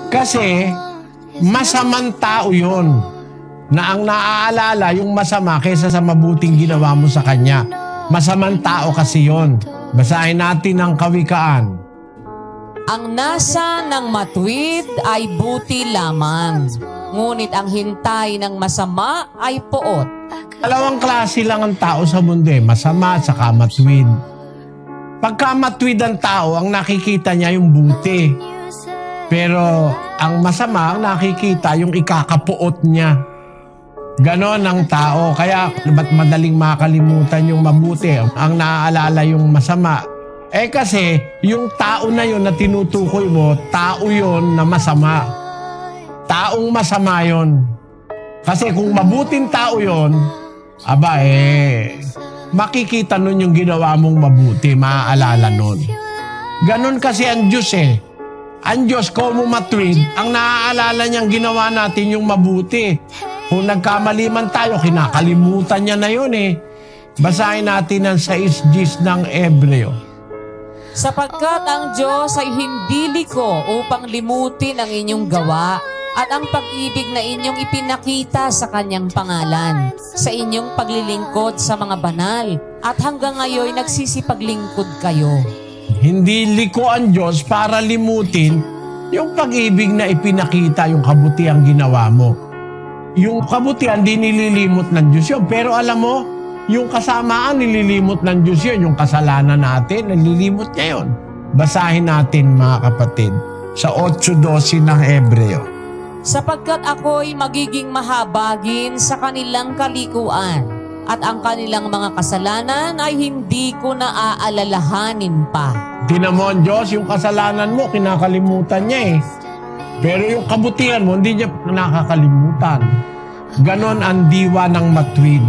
Kasi masamang tao yon na ang naaalala yung masama kaysa sa mabuting ginawa mo sa kanya. Masamang tao kasi yon. Basahin natin ang Kawikaan. Ang nasa ng matuwid ay buti lamang, ngunit ang hintay ng masama ay poot. Dalawang klase lang ang tao sa mundo, masama at saka matuwid. Pagka matuwid ang tao, ang nakikita niya yung buti. Pero ang masama, ang nakikita yung ikakapuot niya. Ganon ang tao. Kaya ba't madaling makalimutan yung mabuti? Ang naaalala yung masama. Kasi yung tao na yun na tinutukoy mo, tao yun na masama. Taong masama yun. Kasi kung mabuting tao yun, makikita nun yung ginawa mong mabuti, maaalala nun. Ganon kasi ang Diyos Ang Diyos, kung matuwid, ang naaalala niyang ginawa natin yung mabuti. Kung nagkamali man tayo, kinakalimutan niya na yun Basahin natin ang 6 Gs ng Hebreo. Sapagkat ang Diyos ay hindi liko upang limutin ang inyong gawa at ang pag-ibig na inyong ipinakita sa kanyang pangalan, sa inyong paglilingkod sa mga banal, at hanggang ngayon nagsisipaglingkod kayo. Hindi liko ang Diyos para limutin yung pag-ibig na ipinakita, yung kabutihan ginawa mo. Yung kabutihan, di nililimot ng Diyos yun. Pero alam mo, yung kasamaan, nililimot ng Diyos yun. Yung kasalanan natin, nililimot niya yun. Basahin natin, mga kapatid, sa 8:12 ng Hebreo. Sapagkat ako'y magiging mahabagin sa kanilang kalikuan, at ang kanilang mga kasalanan ay hindi ko na aalalahanin pa. Tingnan mo ang Diyos, yung kasalanan mo, kinakalimutan niya Pero yung kabutihan mo, hindi niya nakakalimutan. Ganon ang diwa ng matuwid.